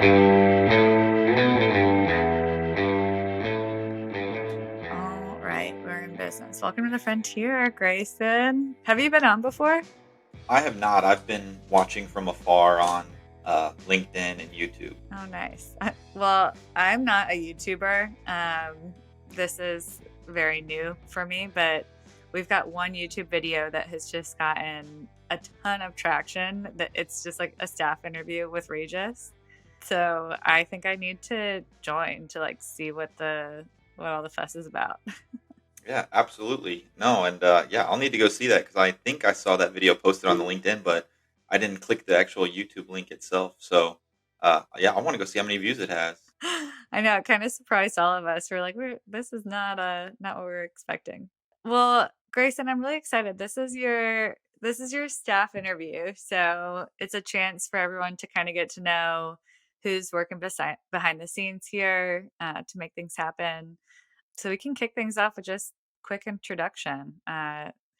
All right, we're in business. Welcome to the Frontier, Grayson. Have you been on before? I have not. I've been watching from afar on LinkedIn and YouTube. Oh, nice. Well, I'm not a YouTuber. This is very new for me, but we've got one YouTube video that has just gotten a ton of traction. That it's just like a staff interview with Regis. So I think I need to join to like see what all the fuss is about. Yeah, absolutely. No, and yeah, I'll need to go see that because I think I saw that video posted on the LinkedIn, but I didn't click the actual YouTube link itself. So, yeah, I want to go see how many views it has. I know it kind of surprised all of us. We're like, this is not what we were expecting. Well, Grayson, I'm really excited. This is your staff interview, so it's a chance for everyone to kind of get to know who's working behind the scenes here to make things happen. So we can kick things off with just quick introduction.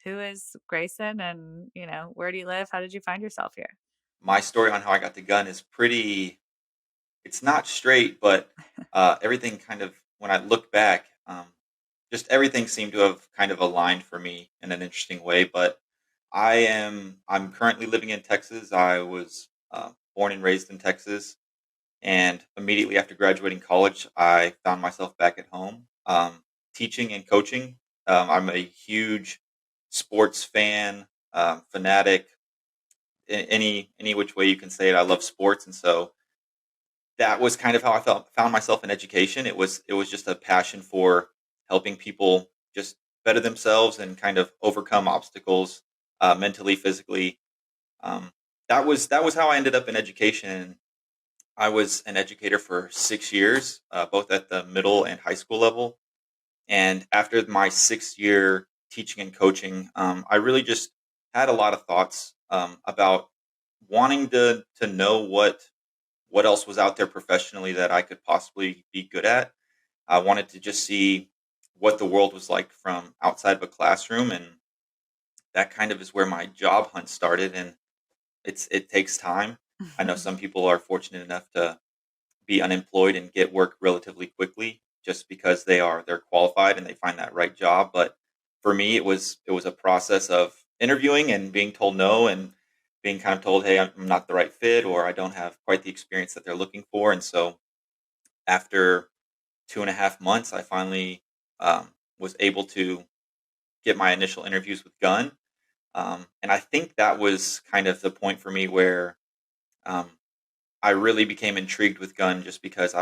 Who is Grayson, and where do you live? How did you find yourself here? My story on how I got the gun is pretty. It's not straight, but everything kind of when I look back, just everything seemed to have kind of aligned for me in an interesting way. But I'm currently living in Texas. I was born and raised in Texas, and immediately after graduating college, I found myself back at home, teaching and coaching. I'm a huge sports fan, fanatic. Any which way you can say it, I love sports, and so that was kind of how I found myself in education. It was just a passion for helping people just better themselves and kind of overcome obstacles mentally, physically. Um, that was how I ended up in education. I was an educator for 6 years, both at the middle and high school level. And after my 6 year teaching and coaching, I really just had a lot of thoughts about wanting to know what else was out there professionally that I could possibly be good at. I wanted to just see what the world was like from outside of a classroom, and that kind of is where my job hunt started. And it takes time. I know some people are fortunate enough to be unemployed and get work relatively quickly just because they're qualified and they find that right job. But for me, it was a process of interviewing and being told no and being kind of told, hey, I'm not the right fit or I don't have quite the experience that they're looking for. And so after 2.5 months, I finally was able to get my initial interviews with Gun. And I think that was kind of the point for me where um, I really became intrigued with Gun just because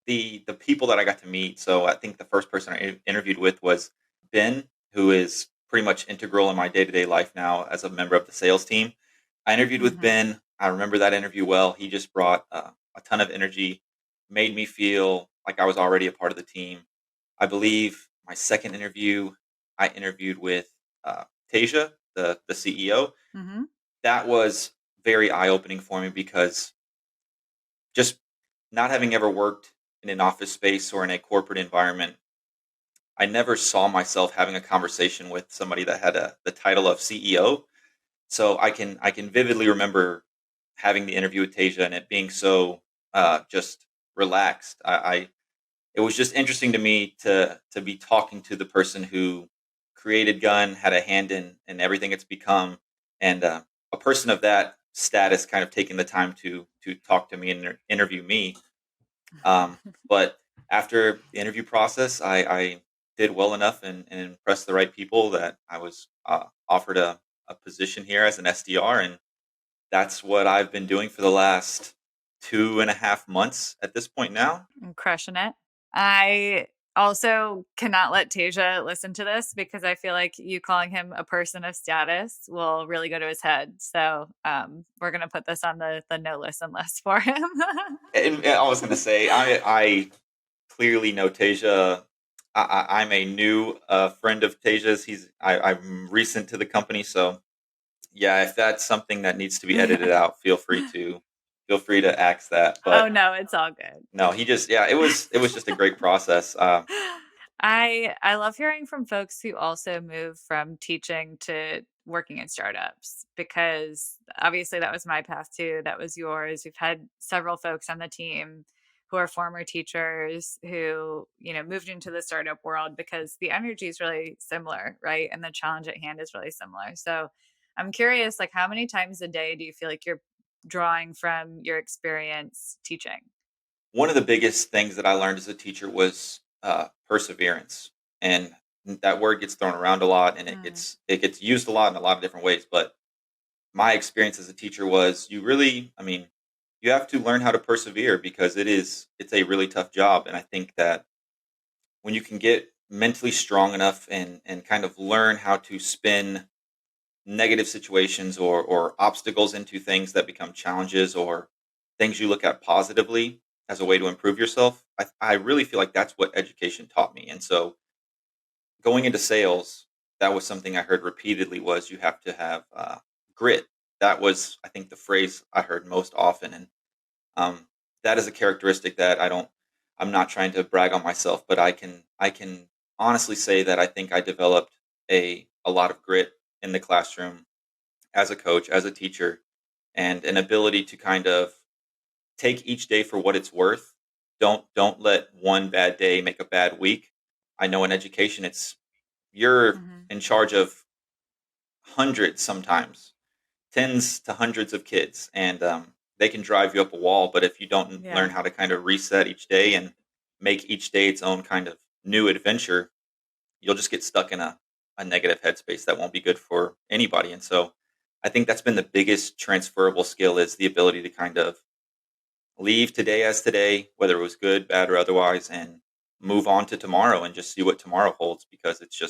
the people that I got to meet. So I think the first person I interviewed with was Ben, who is pretty much integral in my day to day life now as a member of the sales team. I interviewed with Hmm. Ben. I remember that interview well. He just brought a ton of energy, made me feel like I was already a part of the team. I believe my second interview, I interviewed with Tasia, the CEO. Hmm. That was very eye opening for me because just not having ever worked in an office space or in a corporate environment, I never saw myself having a conversation with somebody that had the title of CEO. So I can vividly remember having the interview with Tasia and it being so just relaxed. It was just interesting to me to be talking to the person who created Gun, had a hand in everything it's become, and a person of that status kind of taking the time to talk to me and interview me. But after the interview process, I did well enough and impressed the right people that I was offered a position here as an SDR, and that's what I've been doing for the last 2.5 months at this point now. I'm crushing it. I also cannot let Tasia listen to this because I feel like you calling him a person of status will really go to his head. So we're gonna put this on the no listen list for him. And I was going to say, I clearly know Tasia. I'm a new friend of Tasia's. I'm recent to the company, so yeah. If that's something that needs to be edited out, feel free to axe that. Oh But no, it's all good. no, he just yeah. It was just a great process. I love hearing from folks who also move from teaching to working in startups because obviously that was my path too. That was yours. We've had several folks on the team who are former teachers who, moved into the startup world because the energy is really similar, right? And the challenge at hand is really similar. So I'm curious, like how many times a day do you feel like you're drawing from your experience teaching? One of the biggest things that I learned as a teacher was perseverance, and that word gets thrown around a lot, and Mm, it gets used a lot in a lot of different ways. But my experience as a teacher was you really, I mean, you have to learn how to persevere because it's a really tough job, and I think that when you can get mentally strong enough and kind of learn how to spin negative situations or obstacles into things that become challenges or things you look at positively as a way to improve yourself, I really feel like that's what education taught me. And so going into sales, that was something I heard repeatedly was you have to have grit. That was, I think, the phrase I heard most often. And um, that is a characteristic that I'm not trying to brag on myself, but I can honestly say that I think I developed a lot of grit in the classroom as a coach, as a teacher, and an ability to kind of take each day for what it's worth. Don't let one bad day make a bad week. I know in education it's you're hmm. in charge of hundreds, sometimes tens to hundreds of kids, and they can drive you up a wall. But if you don't learn Yeah. how to kind of reset each day and make each day its own kind of new adventure, you'll just get stuck in a negative headspace that won't be good for anybody. And so I think that's been the biggest transferable skill is the ability to kind of leave today as today, whether it was good, bad, or otherwise, and move on to tomorrow and just see what tomorrow holds because it's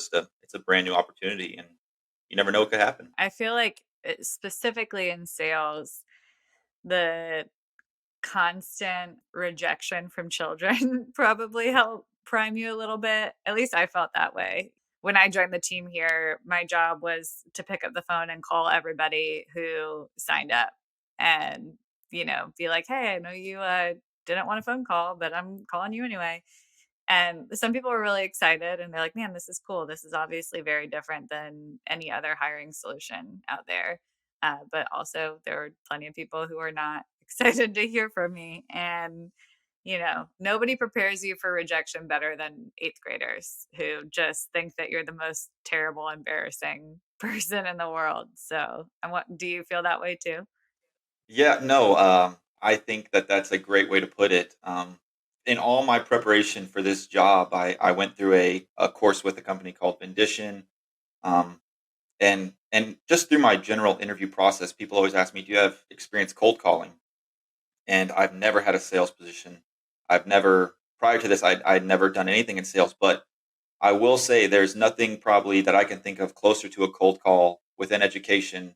a brand new opportunity and you never know what could happen. I feel like specifically in sales, the constant rejection from children probably help prime you a little bit. At least I felt that way. When I joined the team here, my job was to pick up the phone and call everybody who signed up and, be like, hey, I know you didn't want a phone call, but I'm calling you anyway. And some people were really excited and they're like, man, this is cool. This is obviously very different than any other hiring solution out there. But also, there were plenty of people who are not excited to hear from me. And, nobody prepares you for rejection better than eighth graders who just think that you're the most terrible, embarrassing person in the world. So, and what do you feel that way too? Yeah, no, I think that that's a great way to put it. In all my preparation for this job, I went through a course with a company called Vendition. Um, and just through my general interview process, people always ask me, "Do you have experience cold calling?" And I've never had a sales position. I've never prior to this, I'd never done anything in sales, but I will say there's nothing probably that I can think of closer to a cold call within education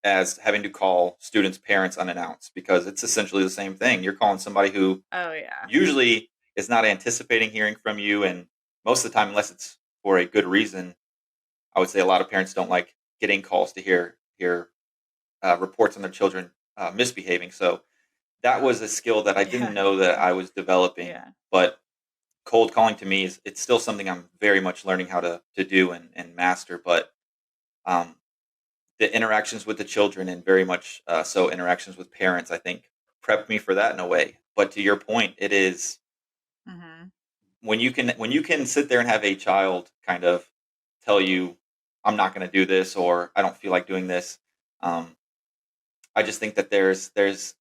as having to call students' parents unannounced because it's essentially the same thing. You're calling somebody who Oh, yeah. usually is not anticipating hearing from you, and most of the time, unless it's for a good reason, I would say a lot of parents don't like getting calls to hear reports on their children misbehaving. So that was a skill that I didn't Yeah. know that I was developing, Yeah. but cold calling to me is it's still something I'm very much learning how to do and master. But um, the interactions with the children and very much so interactions with parents, I think, prepped me for that in a way. But to your point, it is Hmm. when you can sit there and have a child kind of tell you, "I'm not going to do this" or "I don't feel like doing this." Um, I just think that there's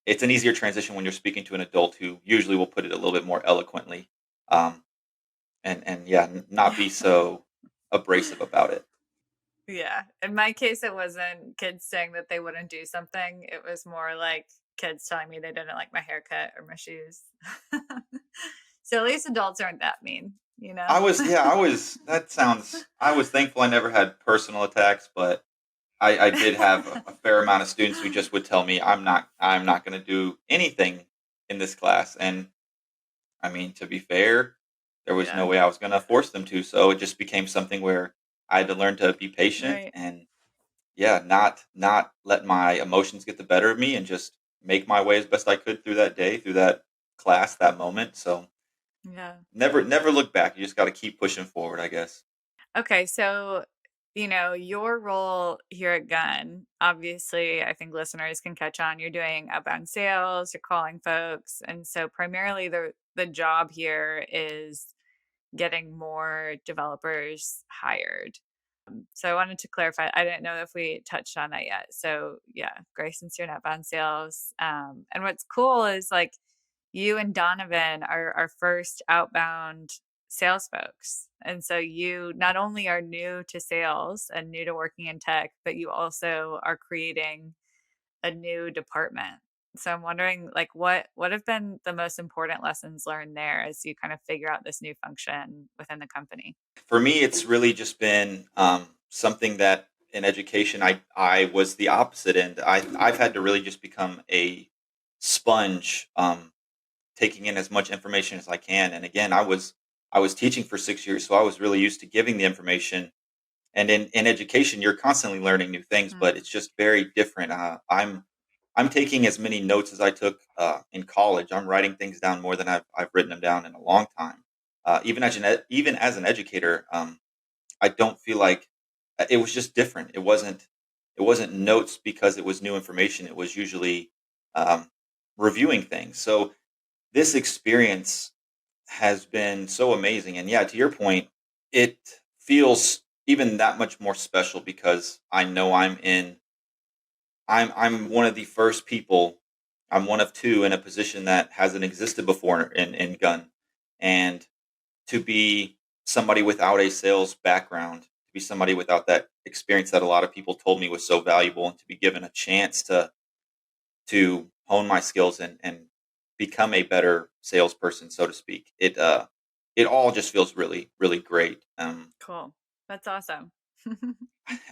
it's an easier transition when you're speaking to an adult who usually will put it a little bit more eloquently, um, and yeah, not be so abrasive about it. Yeah. In my case, it wasn't kids saying that they wouldn't do something. It was more like kids telling me they didn't like my haircut or my shoes. So at least adults aren't that mean, you know? I was. That sounds. I was thankful I never had personal attacks, but I did have a fair amount of students who just would tell me, I'm not going to do anything in this class." And I mean, to be fair, there was Yeah. no way I was going to force them to. So it just became something where I had to learn to be patient Right. and yeah, not let my emotions get the better of me and just make my way as best I could through that day, through that class, that moment. So Yeah. Never look back. You just got to keep pushing forward, I guess. Okay, so, your role here at Gun, obviously, I think listeners can catch on. You're doing outbound sales, you're calling folks, and so primarily the job here is getting more developers hired. So I wanted to clarify. I didn't know if we touched on that yet. So yeah, Grayson's doing outbound sales. And what's cool is like you and Donovan are our first outbound sales folks. And so you not only are new to sales and new to working in tech, but you also are creating a new department. So I'm wondering like what have been the most important lessons learned there as you kind of figure out this new function within the company? For me, it's really just been something that in education I was the opposite end. I've had to really just become a sponge, taking in as much information as I can. And again, I was teaching for 6 years, so I was really used to giving the information. And in education, you're constantly learning new things, but Mm, it's just very different. I'm taking as many notes as I took in college. I'm writing things down more than I've written them down in a long time. Even as an educator, I don't feel like it was just different. It wasn't notes because it was new information. It was usually um, reviewing things. So this experience has been so amazing. And yeah, to your point, it feels even that much more special because I know I'm one of the first people. I'm one of two in a position that hasn't existed before in gun. And to be somebody without a sales background, to be somebody without that experience that a lot of people told me was so valuable, and to be given a chance to hone my skills and become a better salesperson, so to speak. It all just feels really really great. cool. That's awesome.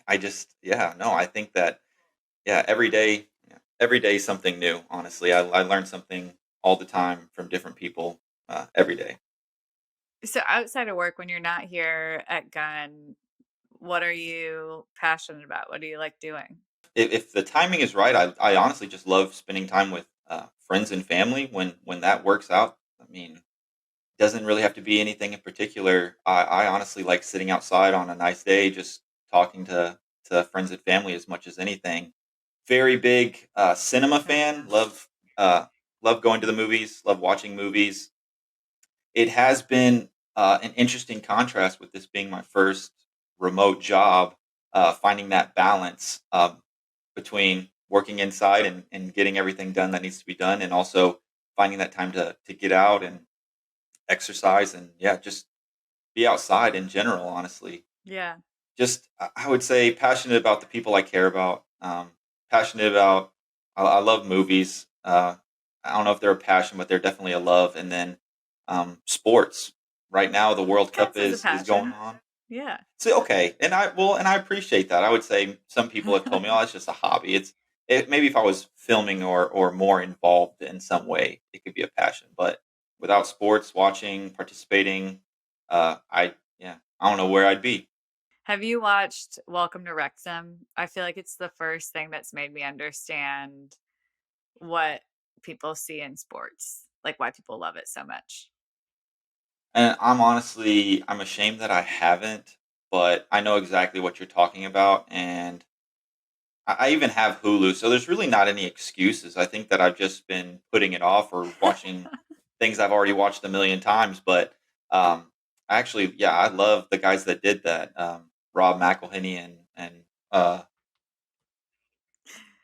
I just yeah no I think that yeah every day something new. Honestly, I learn something all the time from different people every day. So outside of work, when you're not here at Gun, what are you passionate about? What do you like doing? If the timing is right, I honestly just love spending time with friends and family when that works out. I mean, doesn't really have to be anything in particular. I honestly like sitting outside on a nice day, just talking to friends and family as much as anything. Very big cinema Oh fan. yeah. Uh, love going to the movies. Love watching movies. It has been an interesting contrast with this being my first remote job, finding that balance between working inside and getting everything done that needs to be done, and also finding that time to get out and exercise and yeah, just be outside in general. Honestly, Yeah. just I would say passionate about the people I care about. Passionate about. I love movies. I don't know if they're a passion, but they're definitely a love. And then sports. Right now, the World Cup Counts as a is going passion. on. Yeah. So okay, and I appreciate that. I would say some people have told me, "Oh, it's just a hobby." Maybe if I was filming or more involved in some way, it could be a passion. But without sports, watching, participating, I yeah, I don't know where I'd be. Have you watched Welcome to Wrexham? I feel like it's the first thing that's made me understand what people see in sports, like why people love it so much. And I'm ashamed that I haven't, but I know exactly what you're talking about, and I even have Hulu, so there's really not any excuses. I think that I've just been putting it off or watching things I've already watched a million times. But actually, yeah, I love the guys that did that. Rob McElhenney and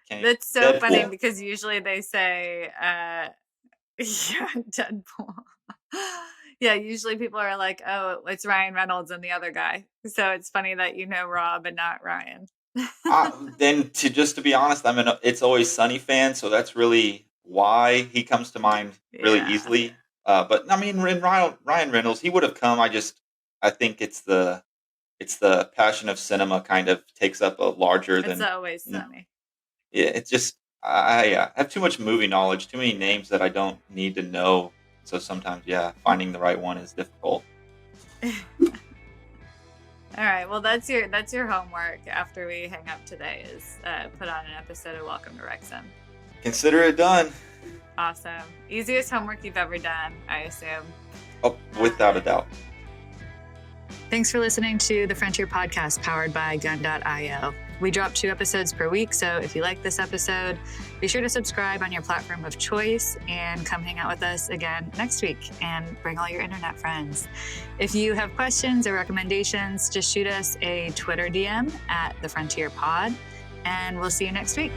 Kenny That's so funny Deadpool. because usually they say, yeah, Deadpool. Yeah, usually people are like, oh, it's Ryan Reynolds and the other guy. So it's funny that you know Rob and not Ryan. Then to be honest, I'm an It's Always Sunny fan, so that's really why he comes to mind really Yeah, easily. But I mean, Ryan Reynolds, he would have come. I think it's the passion of cinema kind of takes up a larger it's than always no. sunny. Yeah, it's just I have too much movie knowledge, too many names that I don't need to know. So sometimes, yeah, finding the right one is difficult. All right, well that's your homework after we hang up today is put on an episode of Welcome to Wrexham. Consider it done. Awesome, easiest homework you've ever done, I assume. Oh, without a doubt. Thanks for listening to the Frontier Podcast powered by gun.io. We drop 2 episodes per week, so if you like this episode, be sure to subscribe on your platform of choice and come hang out with us again next week and bring all your internet friends. If you have questions or recommendations, just shoot us a Twitter DM at the Frontier Pod, and we'll see you next week.